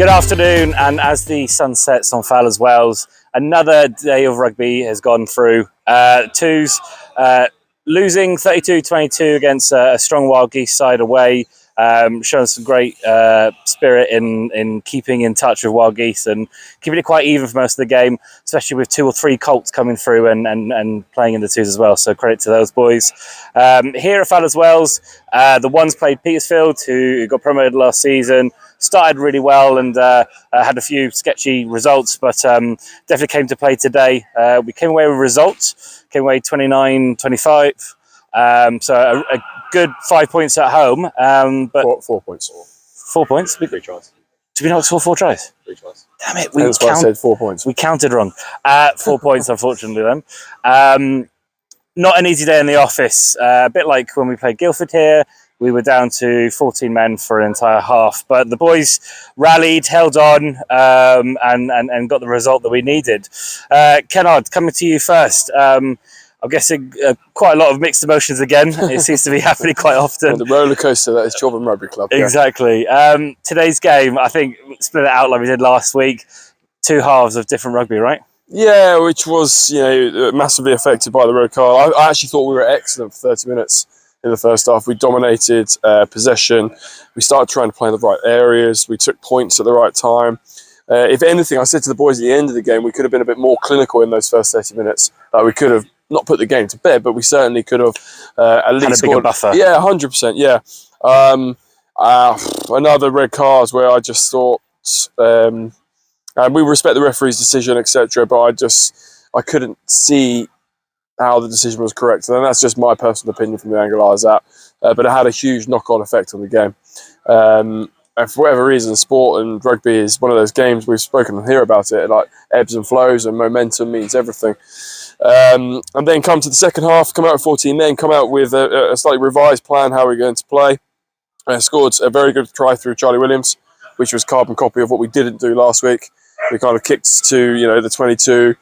Good afternoon, and as the sun sets on Fowler's Wells, another day of rugby has gone through. Twos losing 32-22 against a strong Wild Geese side away, showing some great spirit in keeping in touch with Wild Geese and keeping it quite even for most of the game, especially with 2 or 3 Colts coming through and playing in the twos as well. So credit to those boys. Here at Fowler's Wells, the ones played Petersfield, who got promoted last season. Started really well and had a few sketchy results, but definitely came to play today. We came away with results, came away 29-25. So a good 5 points at home. But 4 points. 4 points? 3 tries. Did we not score 4 tries? 3 tries. Damn it. That's why I said 4 points. We counted wrong. 4 points, unfortunately, then. Not an easy day in the office. A bit like when we played Guildford here. We were down to 14 men for an entire half, but the boys rallied, held on, and got the result that we needed. Kennard, coming to you first. I'm guessing quite a lot of mixed emotions again. It seems to be happening quite often. The roller coaster that is Chobham Rugby Club. Exactly. Today's game, I think, split it out like we did last week. 2 halves of different rugby, right? Yeah, which was massively affected by the red card. I actually thought we were excellent for 30 minutes. In the first half, we dominated possession. We started trying to play in the right areas. We took points at the right time. If anything, I said to the boys at the end of the game, we could have been a bit more clinical in those first 30 minutes. We could have not put the game to bed, but we certainly could have at least had a bigger buffer. Yeah, 100%. Yeah. Another red card where I just thought, and we respect the referee's decision, etc. But I couldn't see how the decision was correct, and that's just my personal opinion from the angle I was at. But it had a huge knock-on effect on the game. And for whatever reason, sport and rugby is one of those games, we've spoken here about it, like ebbs and flows, and momentum means everything. And then come to the second half, come out with 14 men, come out with a slightly revised plan how we're going to play. Scored a very good try through Charlie Williams, which was carbon copy of what we didn't do last week. We kind of kicked to the 22.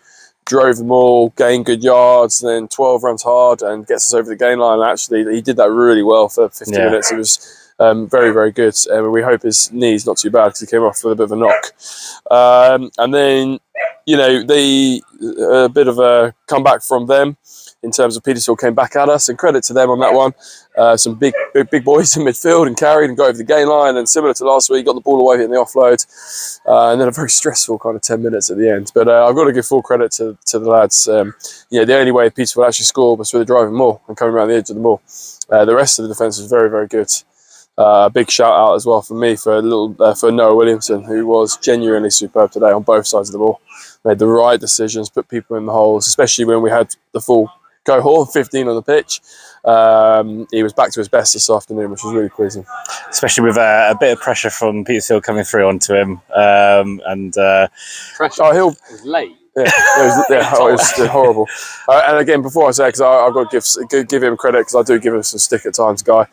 Drove them all, gained good yards, then 12 runs hard and gets us over the gain line. Actually, he did that really well for 50 minutes. It was very, very good. And we hope his knee's not too bad because he came off with a bit of a knock. And then, a bit of a comeback from them in terms of Petersfield came back at us, and credit to them on that one. Some big boys in midfield and carried and got over the gain line, and similar to last week, got the ball away in the offload, and then a very stressful kind of 10 minutes at the end. But I've got to give full credit to the lads. The only way Petersfield actually scored was with the driving maul and coming around the edge of the maul. The rest of the defence was very, very good. Big shout out as well from me for Noah Williamson, who was genuinely superb today on both sides of the ball. Made the right decisions, put people in the holes, especially when we had the full cohort, 15 on the pitch. He was back to his best this afternoon, which was really pleasing. Especially with a bit of pressure from Petersfield coming through onto him. Pressure was late. Yeah, it was horrible. And again, before I say, because I've got to give him credit, because I do give him some stick at times, Guy.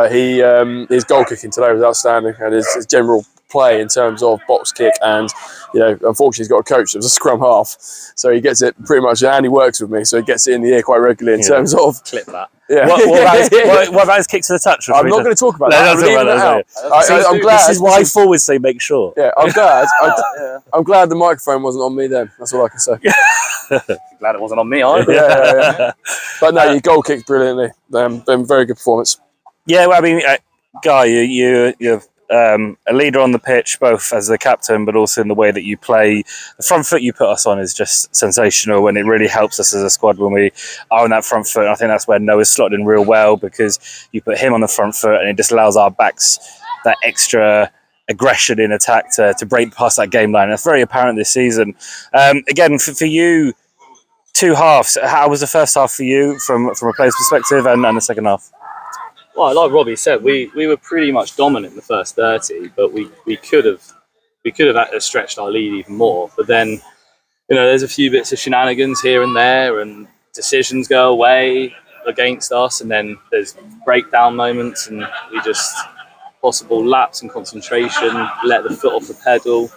His goal kicking today was outstanding, and his general play in terms of box kick, and unfortunately he's got a coach that was a scrum half, so he gets it pretty much, and he works with me, so he gets it in the air quite regularly in terms of clip that. Yeah. What about his kicks to the touch? I'm not going to talk about that. I'm leaving it out. I'm glad. This is why forwards say make sure. Yeah, I'm glad. I'm glad the microphone wasn't on me then. That's all I can say. Glad it wasn't on me either. Yeah. But no, you goal kicked brilliantly. Very good performance. Yeah, well, I mean, Guy, you're a leader on the pitch, both as the captain, but also in the way that you play. The front foot you put us on is just sensational, and it really helps us as a squad when we are on that front foot. And I think that's where Noah's slotted in real well, because you put him on the front foot and it just allows our backs that extra aggression in attack to break past that game line. That's very apparent this season. Again, for you, 2 halves. How was the first half for you from a player's perspective, and the second half? Well, like Robbie said, we were pretty much dominant in the first 30, but we could have stretched our lead even more. But then, there's a few bits of shenanigans here and there, and decisions go away against us, and then there's breakdown moments, and we just possible lapse in concentration, let the foot off the pedal,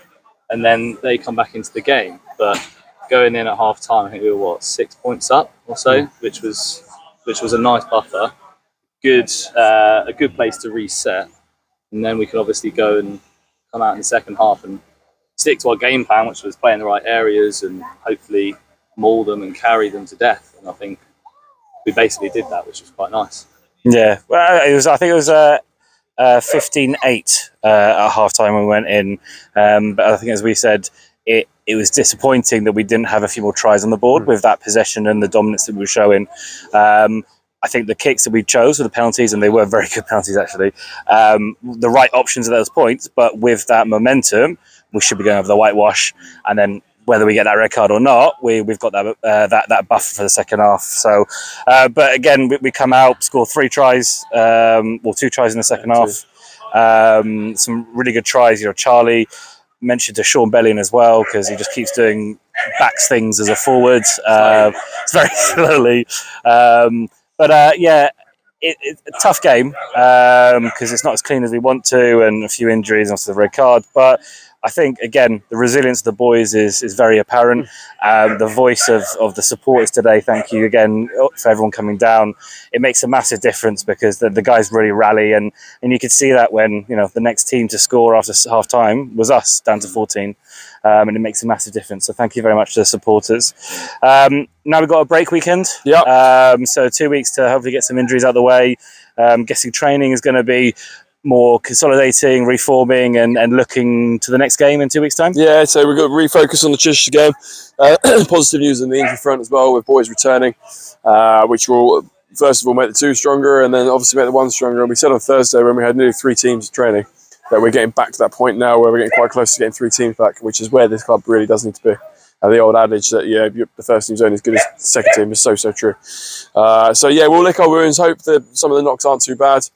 and then they come back into the game. But going in at half time, I think we were 6 points up or so, which was a nice buffer. A good place to reset, and then we can obviously go and come out in the second half and stick to our game plan, which was play in the right areas and hopefully maul them and carry them to death. And I think we basically did that, which was quite nice. Yeah, well, it was. I think it was 15-8 at half-time when we went in. But I think, as we said, it was disappointing that we didn't have a few more tries on the board with that possession and the dominance that we were showing. I think the kicks that we chose were the penalties, and they were very good penalties, actually. The right options at those points, but with that momentum, we should be going over the whitewash. And then whether we get that red card or not, we've got that buffer for the second half. So, but again, we come out, score 3 tries, 2 tries in the second half. Some really good tries. Charlie mentioned to Sean Bellion as well, because he just keeps doing backs things as a forward. It's very slowly. It's a tough game because it's not as clean as we want to, and a few injuries after the red card. But I think, again, the resilience of the boys is very apparent. The voice of the supporters today, thank you again for everyone coming down. It makes a massive difference because the guys really rally, and you could see that when the next team to score after half time was us, down to 14. And it makes a massive difference. So thank you very much to the supporters. Now we've got a break weekend. So 2 weeks to hopefully get some injuries out of the way. Guessing training is going to be more consolidating, reforming, and looking to the next game in 2 weeks' time? Yeah, so we've got to refocus on the Chichester game. Positive news on the injury front as well, with boys returning, which will, first of all, make the 2 stronger, and then obviously make the 1 stronger. And we said on Thursday, when we had nearly 3 teams training, that we're getting back to that point now where we're getting quite close to getting 3 teams back, which is where this club really does need to be. The old adage that the first team's only as good as the second team is so true. We'll lick our wounds, hope that some of the knocks aren't too bad.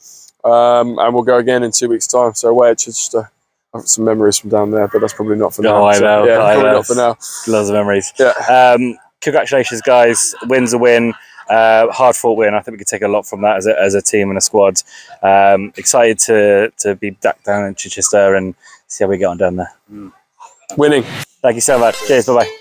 And we'll go again in 2 weeks' time. So away at Chichester. I've got some memories from down there, but that's probably not for now. I know. Probably not for now. Lots of memories. Yeah. Congratulations, guys. Win's a win. Hard fought win. I think we could take a lot from that as a team and a squad. Excited to be back down in Chichester and see how we get on down there. Winning. Thank you so much. Cheers. Bye bye.